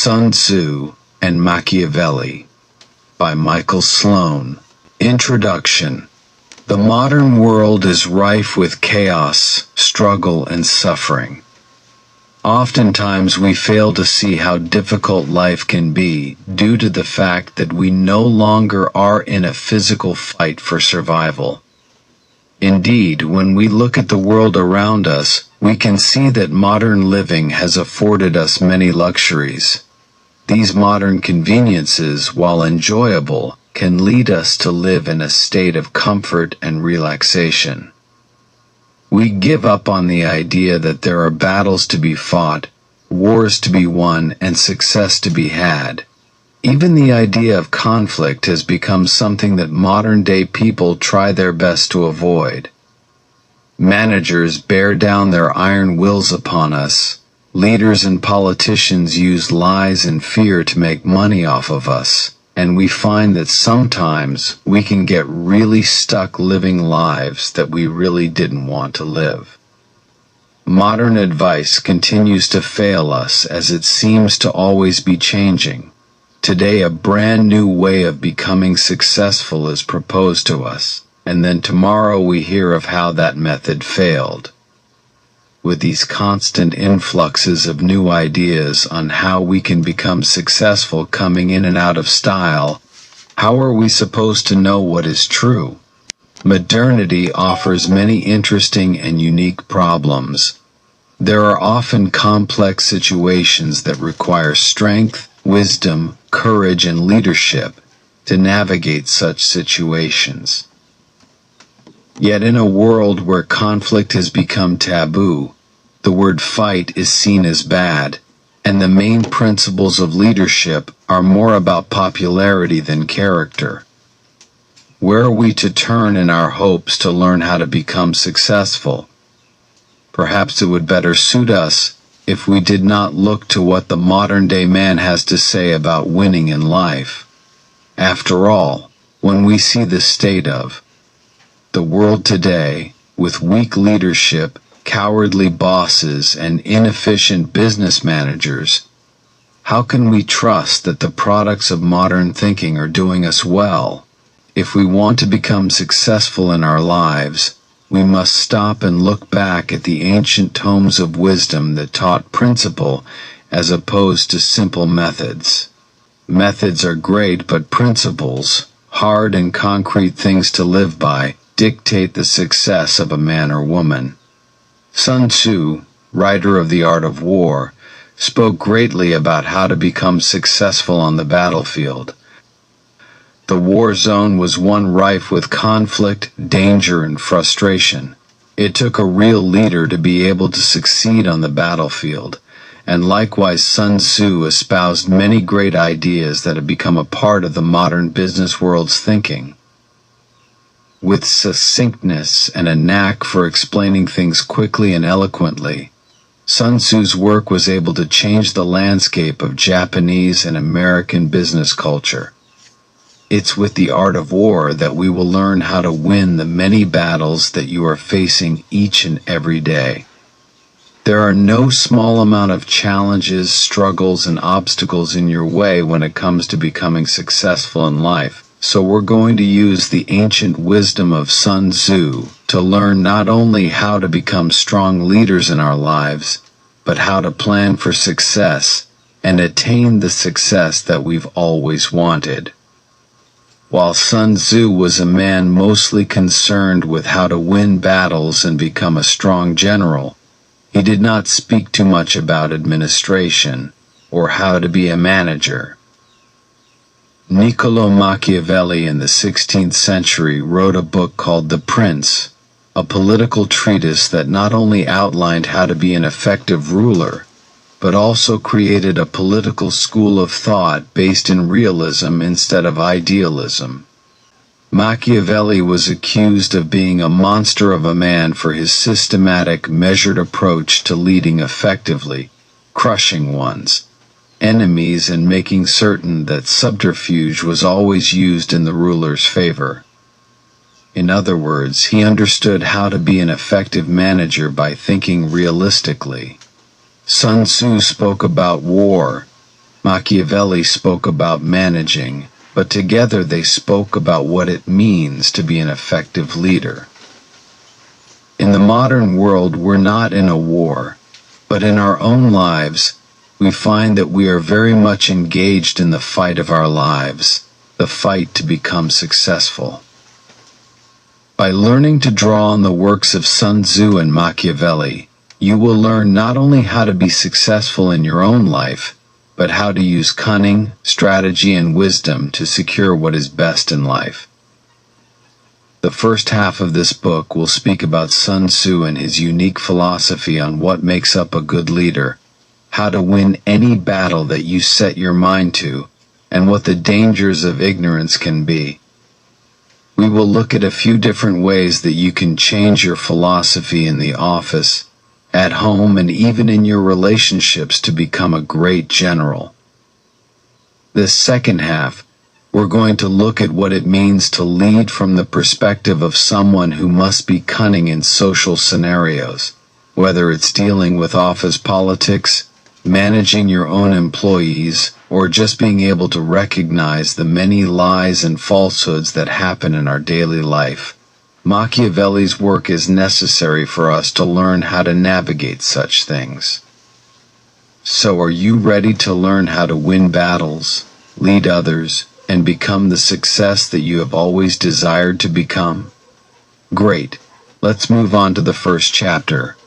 Sun Tzu and Machiavelli by Michael Sloan. Introduction. The modern world is rife with chaos, struggle, and suffering. Oftentimes we fail to see how difficult life can be due to the fact that we no longer are in a physical fight for survival. Indeed, when we look at the world around us, we can see that modern living has afforded us many luxuries. These modern conveniences, while enjoyable, can lead us to live in a state of comfort and relaxation. We give up on the idea that there are battles to be fought, wars to be won, and success to be had. Even the idea of conflict has become something that modern-day people try their best to avoid. Managers bear down their iron wills upon us. Leaders and politicians use lies and fear to make money off of us, and we find that sometimes we can get really stuck living lives that we really didn't want to live. Modern advice continues to fail us as it seems to always be changing. Today a brand new way of becoming successful is proposed to us, and then tomorrow we hear of how that method failed. With these constant influxes of new ideas on how we can become successful coming in and out of style, how are we supposed to know what is true? Modernity offers many interesting and unique problems. There are often complex situations that require strength, wisdom, courage, and leadership to navigate such situations. Yet in a world where conflict has become taboo, the word fight is seen as bad, and the main principles of leadership are more about popularity than character. Where are we to turn in our hopes to learn how to become successful? Perhaps it would better suit us if we did not look to what the modern-day man has to say about winning in life. After all, when we see the state of the world today, with weak leadership, cowardly bosses, and inefficient business managers, how can we trust that the products of modern thinking are doing us well? If we want to become successful in our lives, we must stop and look back at the ancient tomes of wisdom that taught principle as opposed to simple methods. Methods are great, but principles, hard and concrete things to live by, dictate the success of a man or woman. Sun Tzu, writer of The Art of War, spoke greatly about how to become successful on the battlefield. The war zone was one rife with conflict, danger, and frustration. It took a real leader to be able to succeed on the battlefield, and likewise Sun Tzu espoused many great ideas that have become a part of the modern business world's thinking. With succinctness and a knack for explaining things quickly and eloquently, Sun Tzu's work was able to change the landscape of Japanese and American business culture. It's with the art of war that we will learn how to win the many battles that you are facing each and every day. There are no small amount of challenges, struggles, and obstacles in your way when it comes to becoming successful in life. So we're going to use the ancient wisdom of Sun Tzu to learn not only how to become strong leaders in our lives, but how to plan for success and attain the success that we've always wanted. While Sun Tzu was a man mostly concerned with how to win battles and become a strong general, he did not speak too much about administration or how to be a manager. Niccolo Machiavelli in the 16th century wrote a book called The Prince, a political treatise that not only outlined how to be an effective ruler, but also created a political school of thought based in realism instead of idealism. Machiavelli was accused of being a monster of a man for his systematic, measured approach to leading effectively, crushing one's enemies and making certain that subterfuge was always used in the ruler's favor. In other words, he understood how to be an effective manager by thinking realistically. Sun Tzu spoke about war, Machiavelli spoke about managing, but together they spoke about what it means to be an effective leader. In the modern world, we're not in a war, but in our own lives, we find that we are very much engaged in the fight of our lives, the fight to become successful. By learning to draw on the works of Sun Tzu and Machiavelli, you will learn not only how to be successful in your own life, but how to use cunning, strategy, and wisdom to secure what is best in life. The first half of this book will speak about Sun Tzu and his unique philosophy on what makes up a good leader, how to win any battle that you set your mind to, and what the dangers of ignorance can be. We will look at a few different ways that you can change your philosophy in the office, at home, and even in your relationships to become a great general. This second half, we're going to look at what it means to lead from the perspective of someone who must be cunning in social scenarios, whether it's dealing with office politics, managing your own employees, or just being able to recognize the many lies and falsehoods that happen in our daily life. Machiavelli's work is necessary for us to learn how to navigate such things. So are you ready to learn how to win battles, lead others, and become the success that you have always desired to become? Great. Let's move on to the first chapter,